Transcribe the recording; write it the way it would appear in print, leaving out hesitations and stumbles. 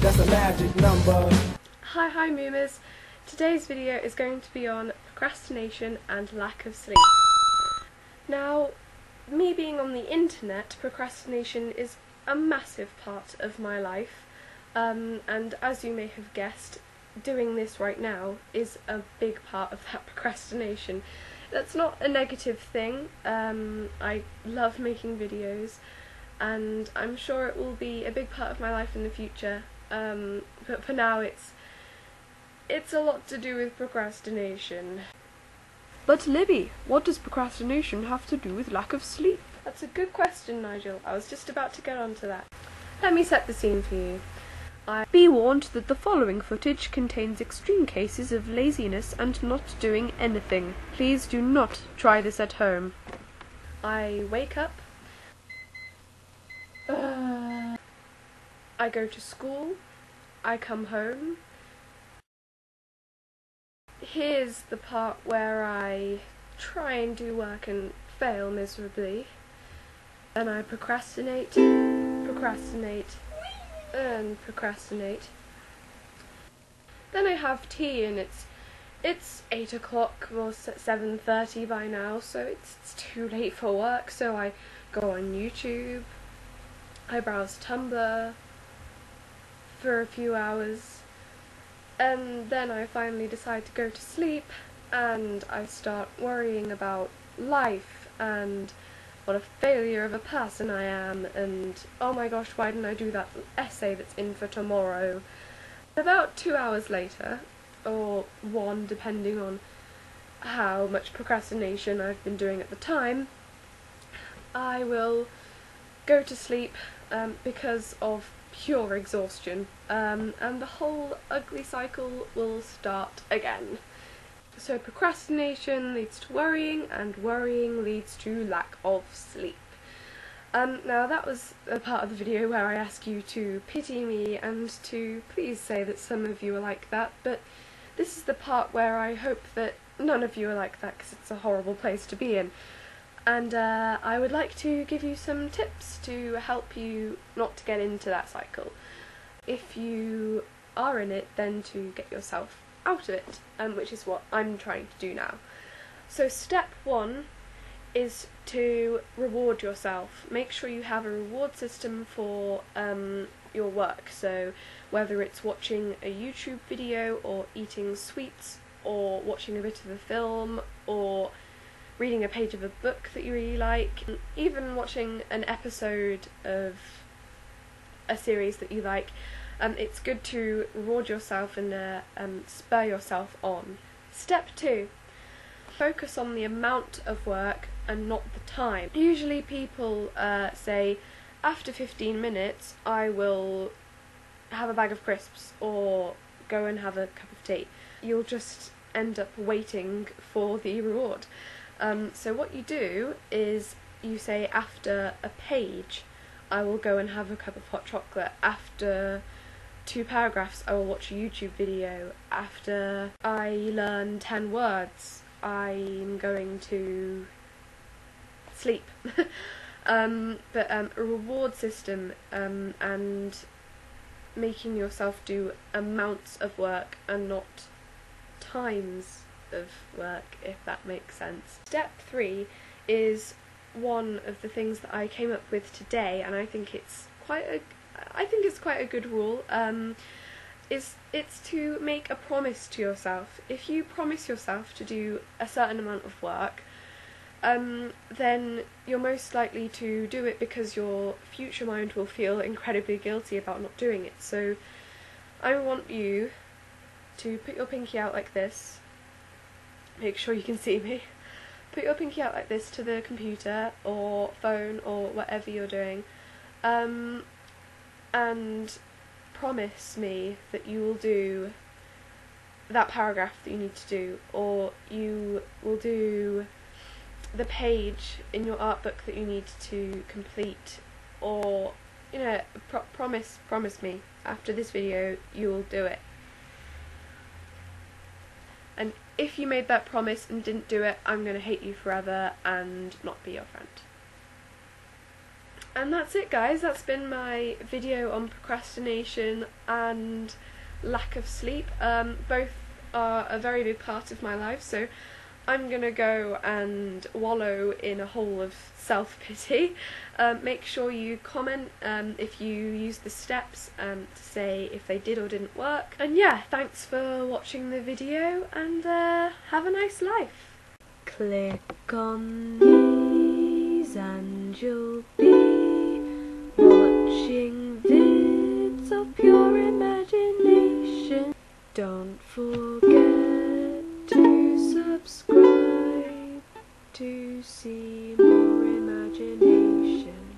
That's a magic number. Hi Moomers! Today's video is going to be on procrastination and lack of sleep. Now, me being on the internet, procrastination is a massive part of my life, and as you may have guessed, doing this right now is a big part of that procrastination. That's not a negative thing. I love making videos, and I'm sure it will be a big part of my life in the future, but for now it's a lot to do with procrastination. But Libby, what does procrastination have to do with lack of sleep? That's a good question, Nigel. I was just about to get onto that. Let me set the scene for you. Be warned that the following footage contains extreme cases of laziness and not doing anything. Please do not try this at home. I wake up. I go to school. I come home. Here's the part where I try and do work and fail miserably. Then I procrastinate, and procrastinate. Then I have tea, and it's 8 o'clock or 7:30 by now, so it's too late for work, so I go on YouTube, I browse Tumblr for a few hours, and then I finally decide to go to sleep, and I start worrying about life and what a failure of a person I am, and oh my gosh, why didn't I do that essay that's in for tomorrow? About 2 hours later, or 1 depending on how much procrastination I've been doing at the time, I will go to sleep because of pure exhaustion, and the whole ugly cycle will start again. So procrastination leads to worrying, and worrying leads to lack of sleep. Now that was a part of the video where I ask you to pity me and to please say that some of you are like that, but this is the part where I hope that none of you are like that, because it's a horrible place to be in. And I would like to give you some tips to help you not to get into that cycle. If you are in it, then to get yourself out of it, which is what I'm trying to do now. So step 1 is to reward yourself. Make sure you have a reward system for your work, so whether it's watching a YouTube video or eating sweets or watching a bit of a film or reading a page of a book that you really like, even watching an episode of a series that you like, it's good to reward yourself and spur yourself on. Step 2. Focus on the amount of work and not the time. Usually people say, after 15 minutes I will have a bag of crisps or go and have a cup of tea. You'll just end up waiting for the reward. So what you do is you say, after a page I will go and have a cup of hot chocolate. After 2 paragraphs I will watch a YouTube video. After I learn 10 words I'm going to sleep. But a reward system and making yourself do amounts of work and not times of work, if that makes sense. Step 3 is one of the things that I came up with today, and I think it's quite a good rule. It's to make a promise to yourself. If you promise yourself to do a certain amount of work, then you're most likely to do it, because your future mind will feel incredibly guilty about not doing it. So I want you to put your pinky out like this. Make sure you can see me. Put your pinky out like this to the computer or phone or whatever you're doing, and promise me that you will do that paragraph that you need to do, or you will do the page in your art book that you need to complete, or promise me after this video you will do it. And if you made that promise and didn't do it, I'm going to hate you forever and not be your friend. And that's it, guys. That's been my video on procrastination and lack of sleep. Both are a very big part of my life, so I'm gonna go and wallow in a hole of self-pity. Make sure you comment if you use the steps to say if they did or didn't work. And yeah, thanks for watching the video, and have a nice life. Click on these and you'll be watching vids of pure imagination. Don't forget to subscribe to see more imagination.